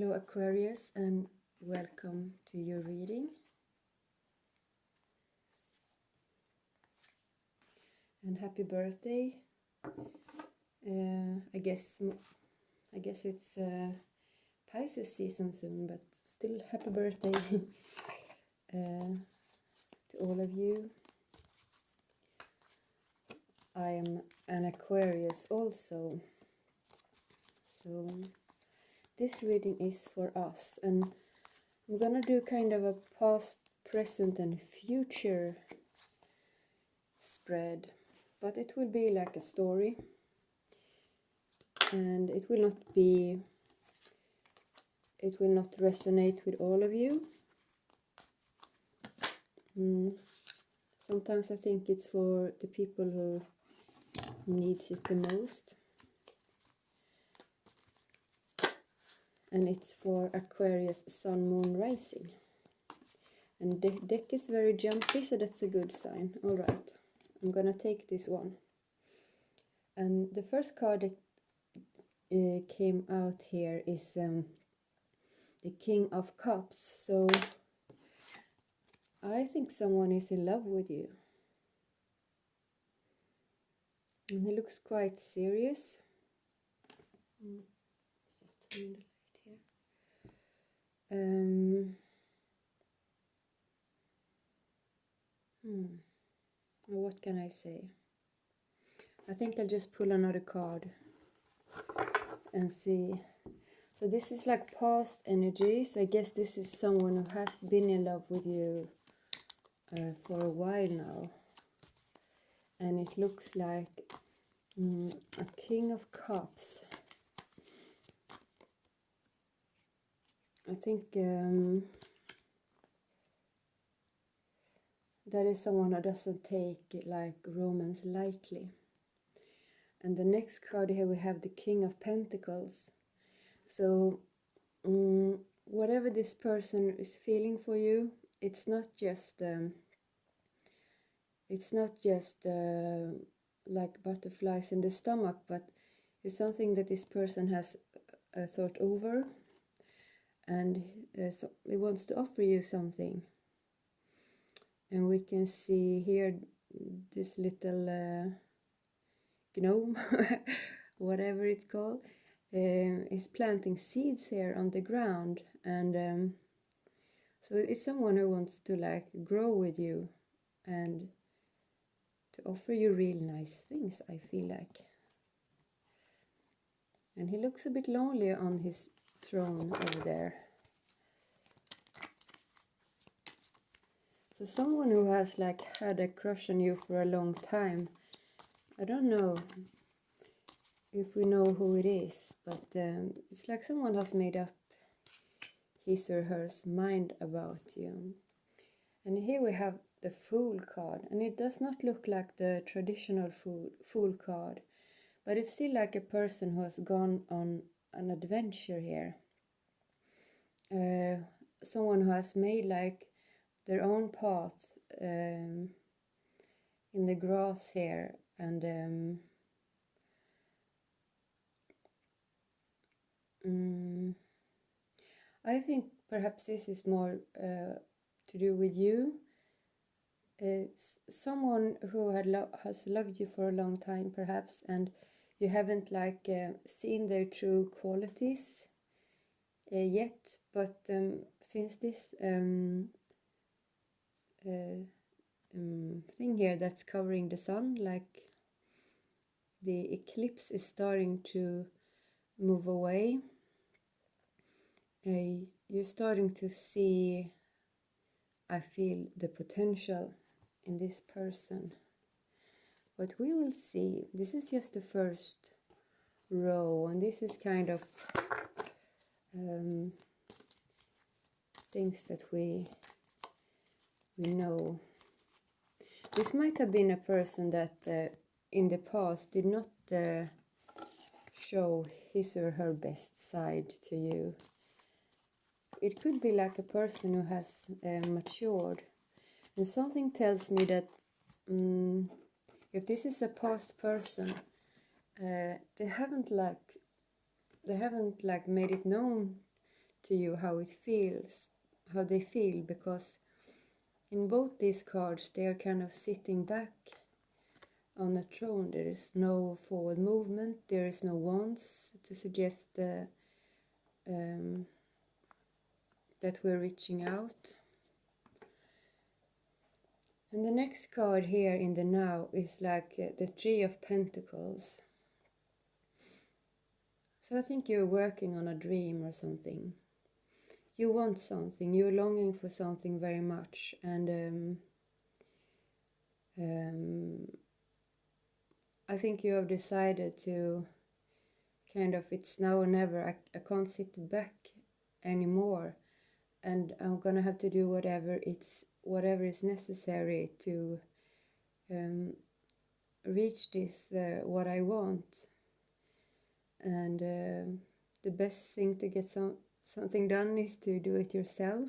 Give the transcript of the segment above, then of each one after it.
Hello Aquarius, and welcome to your reading. And happy birthday. I guess it's Pisces season soon, but still happy birthday to all of you. I am an Aquarius also, so this reading is for us, and I'm gonna do kind of a past, present and future spread, but it will be like a story, and it will not resonate with all of you. Sometimes I think it's for the people who needs it the most, and it's for Aquarius Sun Moon Rising. And the deck is very jumpy, so that's a good sign. Alright, I'm gonna take this one. And the first card that came out here is the King of Cups. So I think someone is in love with you. And he looks quite serious. Just turn the light here. What can I say? I think I'll just pull another card and see. So this is like past energies. I guess this is someone who has been in love with you for a while now. And it looks like a King of Cups. I think that is someone who doesn't take like romance lightly. And the next card here we have the King of Pentacles. So whatever this person is feeling for you, it's not just like butterflies in the stomach, but it's something that this person has thought over, and so he wants to offer you something. And we can see here this little gnome, whatever it's called, is planting seeds here on the ground, and so it's someone who wants to like grow with you and to offer you real nice things, I feel like. And he looks a bit lonely on his throne over there. So someone who has like had a crush on you for a long time. I don't know if we know who it is, but it's like someone has made up his or her mind about you. And here we have the Fool card, and it does not look like the traditional Fool card, but it's still like a person who has gone on an adventure here. Someone who has made like their own path in the grass here, and I think perhaps this is more to do with you. It's someone who has loved you for a long time, perhaps, and you haven't like seen their true qualities yet. But since this thing here that's covering the sun, like the eclipse is starting to move away, you're starting to see, I feel, the potential in this person. But we will see. This is just the first row, and this is kind of things that we know. This might have been a person that in the past did not show his or her best side to you. It could be like a person who has matured, and something tells me that if this is a past person, they haven't made it known to you how it feels, how they feel, because in both these cards they are kind of sitting back on a throne. There is no forward movement, there is no wands to suggest that we're reaching out. And the next card here in the now is like the Three of Pentacles. So I think you're working on a dream or something. You want something, you're longing for something very much, and I think you have decided to kind of, it's now or never. I can't sit back anymore, and I'm gonna have to do whatever is necessary to reach this what I want. And the best thing to get something done is to do it yourself,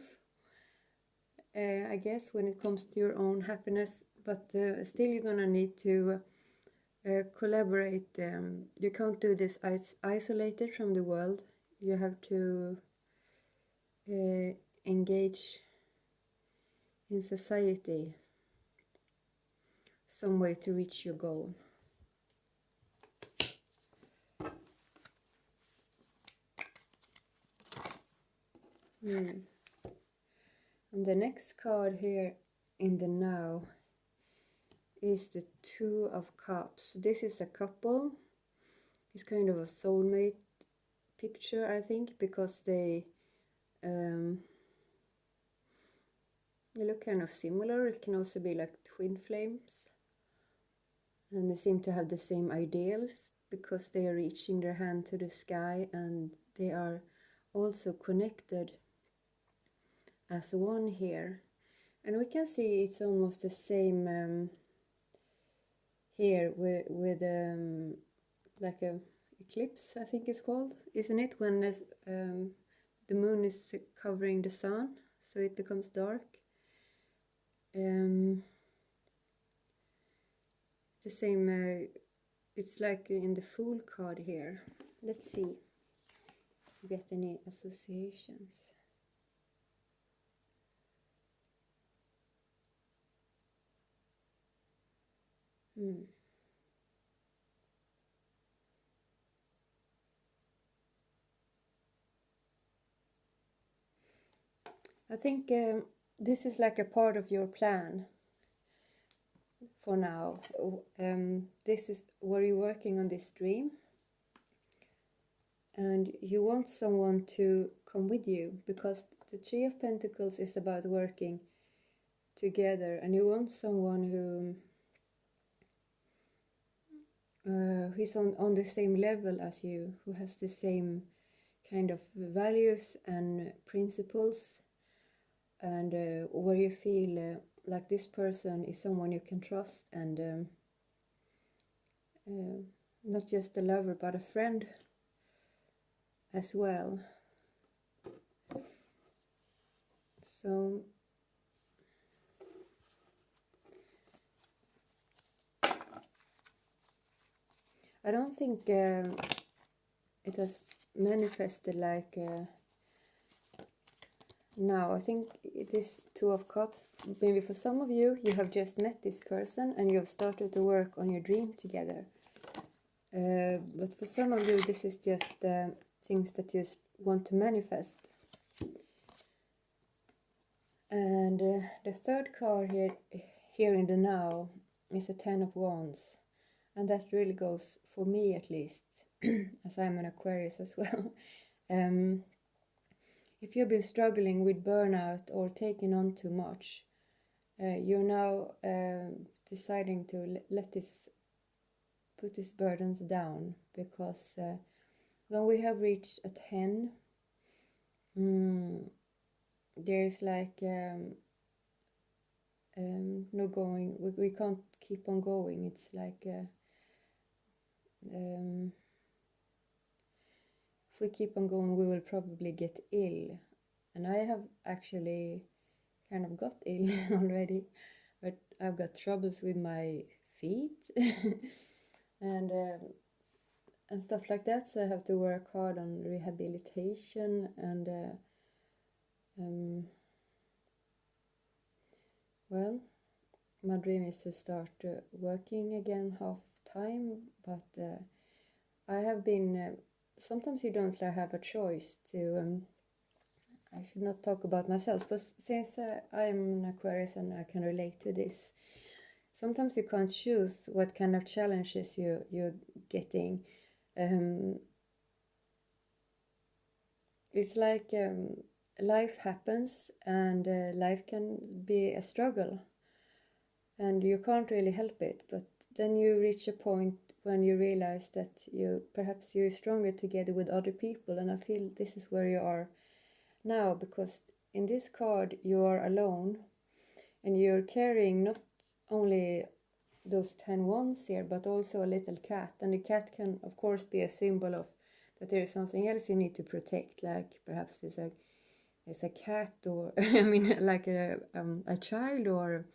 I guess, when it comes to your own happiness. But still you're gonna need to collaborate. You can't do this isolated from the world. You have to engage in society some way to reach your goal. And the next card here in the now is the Two of Cups. This is a couple. It's kind of a soulmate picture, I think, because they look kind of similar. It can also be like twin flames, and they seem to have the same ideals because they are reaching their hand to the sky, and they are also connected as one here. And we can see it's almost the same here with like a eclipse, I think it's called, isn't it, when the moon is covering the sun, so it becomes dark. The same, it's like in the Fool card here. Let's see if we get any associations. I think this is like a part of your plan for now. This is where you're working on this dream, and you want someone to come with you, because the Three of Pentacles is about working together, and you want someone who who's on the same level as you, who has the same kind of values and principles, and where you feel like this person is someone you can trust, and not just a lover but a friend as well. So I don't think it has manifested like now. I think it is Two of Cups. Maybe for some of you, you have just met this person and you have started to work on your dream together. But for some of you, this is just things that you want to manifest. And the third card here in the now is a Ten of Wands. And that really goes, for me at least, as I'm an Aquarius as well. If you've been struggling with burnout or taking on too much, you're now deciding to put these burdens down, because when we have reached a 10, there's like no going. We can't keep on going. It's like if we keep on going, we will probably get ill. And I have actually kind of got ill already, but I've got troubles with my feet and stuff like that. So I have to work hard on rehabilitation, and Well, my dream is to start working again half time, but I have been, sometimes you don't have a choice to, I should not talk about myself, but since I'm an Aquarius and I can relate to this, sometimes you can't choose what kind of challenges you're getting. It's like life happens, and life can be a struggle, and you can't really help it. But then you reach a point when you realize that perhaps you're stronger together with other people, and I feel this is where you are now, because in this card you are alone, and you're carrying not only those 10 wands here, but also a little cat, and the cat can of course be a symbol of that there is something else you need to protect, like perhaps there's a cat, or I mean like a child, or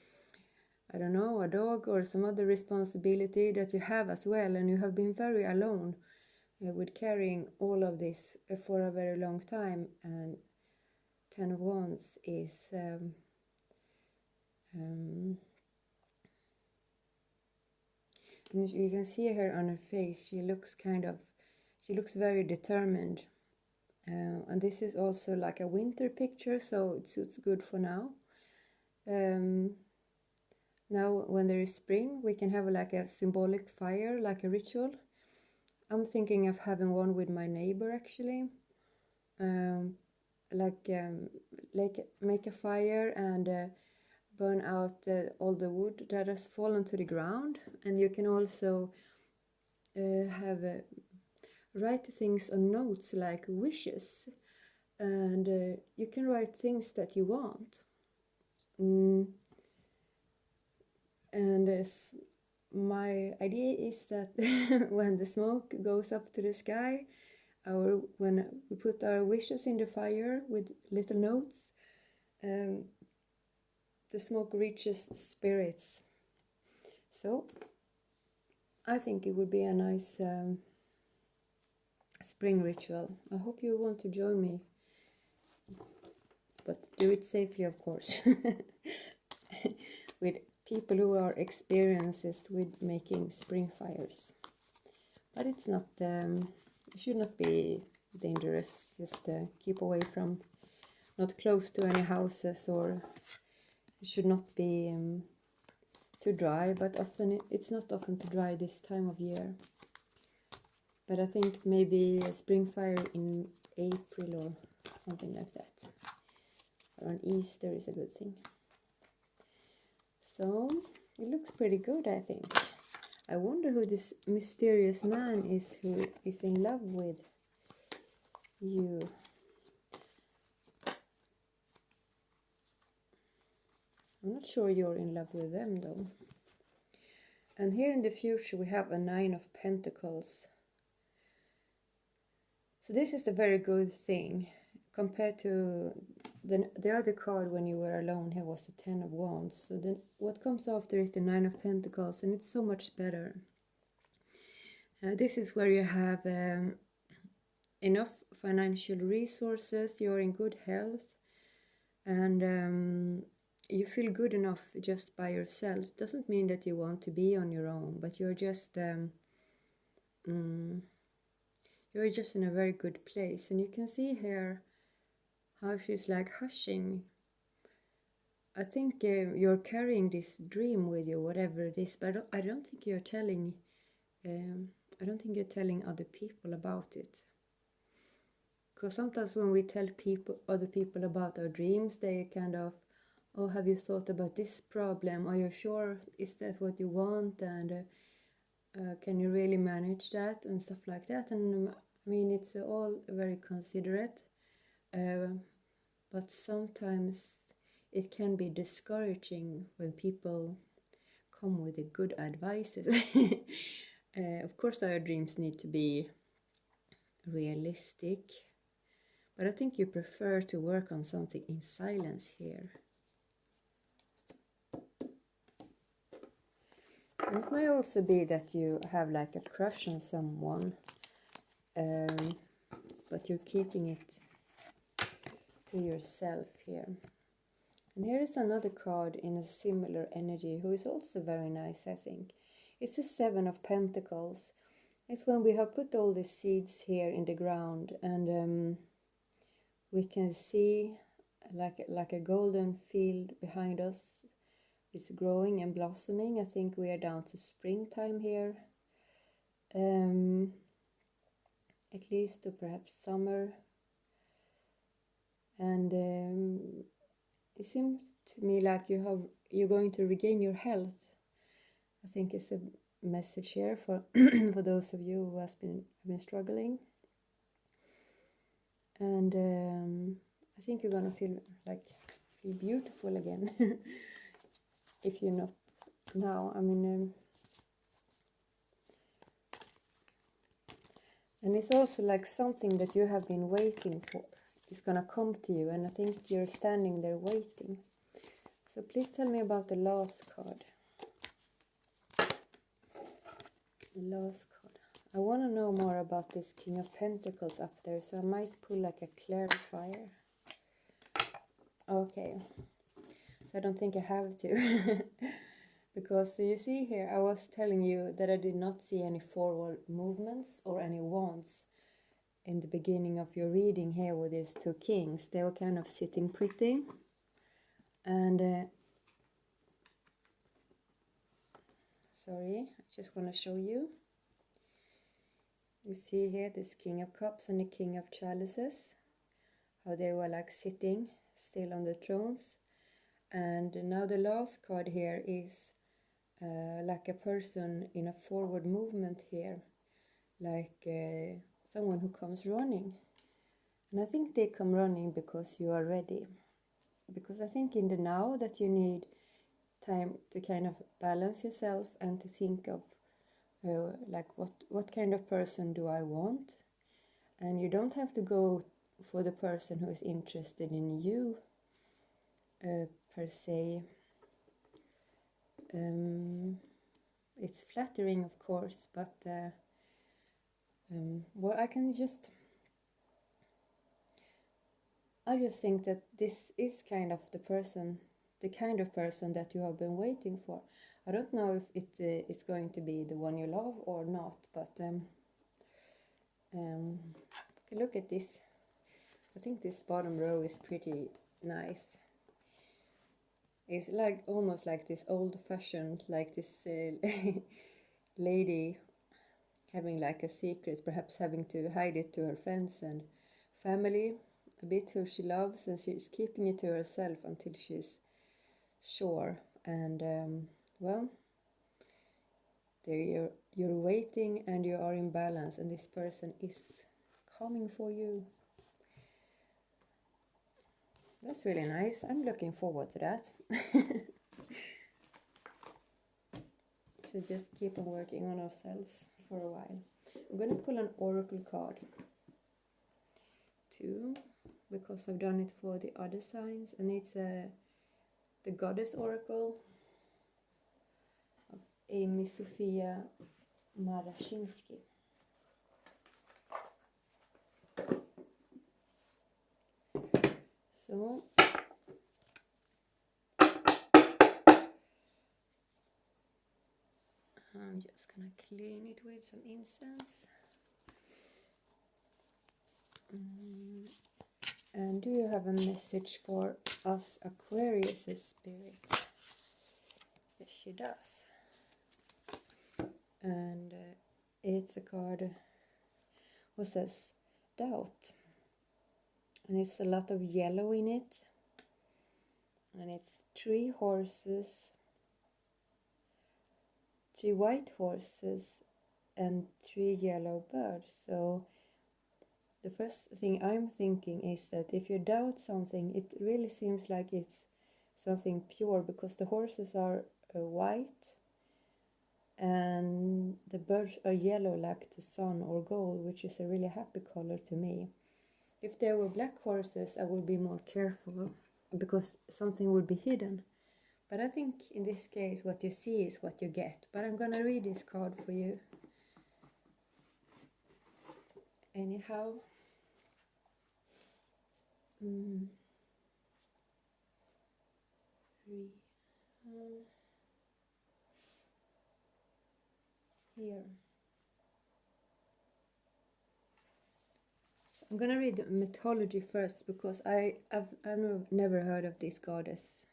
I don't know, a dog, or some other responsibility that you have as well, and you have been very alone with carrying all of this for a very long time. And 10 of Wands is you can see her on her face, she looks very determined, and this is also like a winter picture, so it suits good for now. Now when there is spring, we can have like a symbolic fire, like a ritual. I'm thinking of having one with my neighbor actually. Like make a fire and burn out all the wood that has fallen to the ground, and you can also write things on notes like wishes, and you can write things that you want. And my idea is that when the smoke goes up to the sky, when we put our wishes in the fire with little notes, the smoke reaches spirits. So I think it would be a nice spring ritual. I hope you want to join me, but do it safely, of course, with people who are experienced with making spring fires. But it's not, it should not be dangerous. Just keep away from, not close to any houses, or it should not be too dry. But often it's not often too dry this time of year. But I think maybe a spring fire in April or something like that. Around Easter is a good thing. So it looks pretty good, I think. I wonder who this mysterious man is who is in love with you. I'm not sure you're in love with them though. And here in the future we have a 9 of Pentacles. So this is a very good thing compared to the other card when you were alone. Here was the 10 of Wands. So then what comes after is the 9 of Pentacles, and it's so much better. This is where you have enough financial resources, you're in good health, and you feel good enough just by yourself. Doesn't mean that you want to be on your own, but you're just in a very good place. And you can see here how she's like hushing. I think you're carrying this dream with you, whatever it is, but I don't think you're telling other people about it. Because sometimes when we tell other people about our dreams, they kind of, oh, have you thought about this problem? Are you sure? Is that what you want? And can you really manage that? And stuff like that. And I mean, it's all very considerate. But sometimes it can be discouraging when people come with the good advices. Of course, our dreams need to be realistic. But I think you prefer to work on something in silence here. And it may also be that you have like a crush on someone, but you're keeping it to yourself here. And here is another card in a similar energy who is also very nice, I think. It's the Seven of Pentacles. It's when we have put all the seeds here in the ground, and we can see like a golden field behind us. It's growing and blossoming. I think we are down to springtime here. At least to perhaps summer. And it seems to me like you're going to regain your health. I think it's a message here for for those of you who have been struggling. And I think you're gonna feel beautiful again. If you're not now, I mean, and it's also like something that you have been waiting for is gonna come to you, and I think you're standing there waiting. So please tell me about the last card. The last card. I want to know more about this King of Pentacles up there, so I might pull like a clarifier. Okay, so I don't think I have to. Because so you see here, I was telling you that I did not see any forward movements or any wands in the beginning of your reading here with these two kings. They were kind of sitting pretty. And sorry, I just want to show you. You see here this King of Cups and the King of Chalices, how they were like sitting still on the thrones. And now the last card here is like a person in a forward movement here, like someone who comes running. And I think they come running because you are ready. Because I think in the now that you need time to kind of balance yourself and to think of like what kind of person do I want. And you don't have to go for the person who is interested in you per se. It's flattering, of course, but well, I just think that this is kind of the kind of person that you have been waiting for. I don't know if it's going to be the one you love or not, but look at this. I think this bottom row is pretty nice. It's like almost like this old-fashioned, like this lady having like a secret, perhaps having to hide it to her friends and family, a bit who she loves, and she's keeping it to herself until she's sure. And well, there you're waiting and you are in balance, and this person is coming for you. That's really nice. I'm looking forward to that. To just keep on working on ourselves for a while. I'm going to pull an oracle card too, because I've done it for the other signs, and it's the Goddess Oracle of Amy Sofia Marashinsky. So I'm just gonna clean it with some incense. And do you have a message for us Aquarius' spirit? Yes, she does. And it's a card who says doubt. And it's a lot of yellow in it. And it's 3 horses, 3 white horses, and 3 yellow birds. So the first thing I'm thinking is that if you doubt something, it really seems like it's something pure, because the horses are white and the birds are yellow like the sun or gold, which is a really happy color to me. If there were black horses, I would be more careful because something would be hidden. But I think in this case, what you see is what you get. But I'm gonna read this card for you. Anyhow. Here. So I'm gonna read the mythology first because I've never heard of this goddess.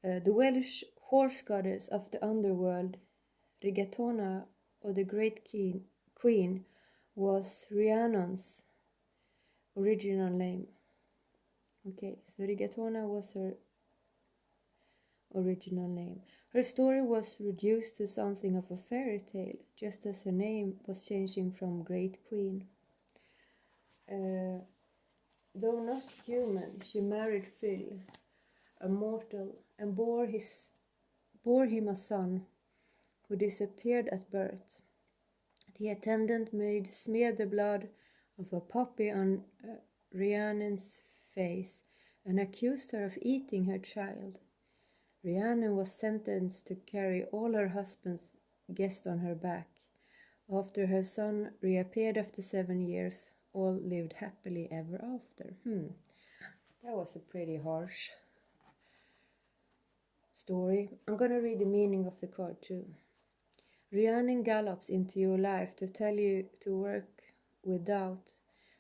The Welsh horse goddess of the underworld, Rigatona, or the Great Queen, was Rhiannon's original name. Okay, so Rigatona was her original name. Her story was reduced to something of a fairy tale, just as her name was changing from Great Queen. Though not human, she married Phil, a mortal, and bore him a son, who disappeared at birth. The attendant maid smeared the blood of a puppy on Rhiannon's face and accused her of eating her child. Rhiannon was sentenced to carry all her husband's guests on her back. After her son reappeared after 7 years, all lived happily ever after. That was a pretty harsh story. I'm gonna read the meaning of the card too. Rhiannon gallops into your life to tell you to work with doubt,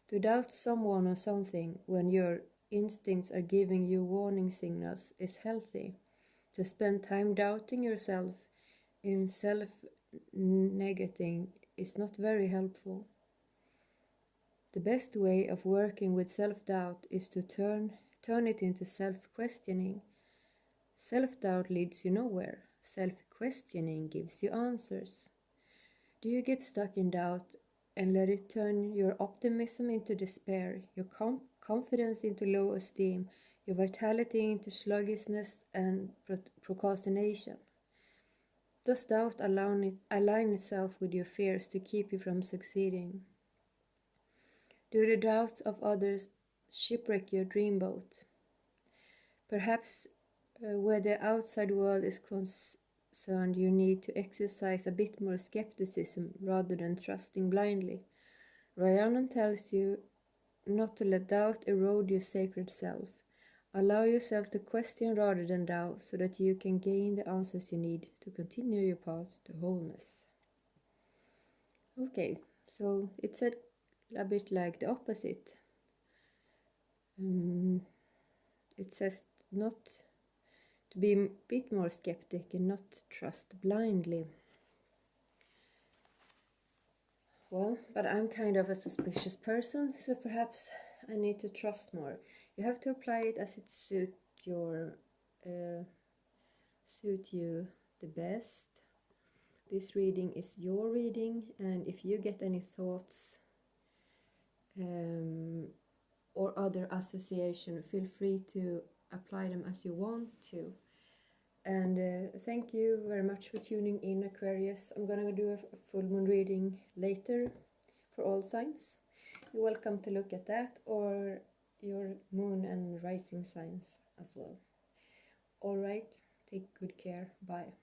to doubt someone or something when your instincts are giving you warning signals is healthy. To spend time doubting yourself in self-negating is not very helpful. The best way of working with self-doubt is to turn it into self-questioning. Self-doubt leads you nowhere. Self-questioning gives you answers. Do you get stuck in doubt and let it turn your optimism into despair, your confidence into low esteem, your vitality into sluggishness and procrastination? Does doubt align itself with your fears to keep you from succeeding? Do the doubts of others shipwreck your dreamboat? Perhaps where the outside world is concerned, you need to exercise a bit more skepticism rather than trusting blindly. Rhiannon tells you not to let doubt erode your sacred self. Allow yourself to question rather than doubt so that you can gain the answers you need to continue your path to wholeness. Okay, so it said a bit like the opposite. It says not to be a bit more skeptic and not trust blindly. Well, but I'm kind of a suspicious person, so perhaps I need to trust more. You have to apply it as it suit you the best. This reading is your reading, and if you get any thoughts or other association, feel free to apply them as you want to. And thank you very much for tuning in, Aquarius. I'm gonna do a full moon reading later for all signs. You're welcome to look at that or your moon and rising signs as well. Alright, take good care. Bye.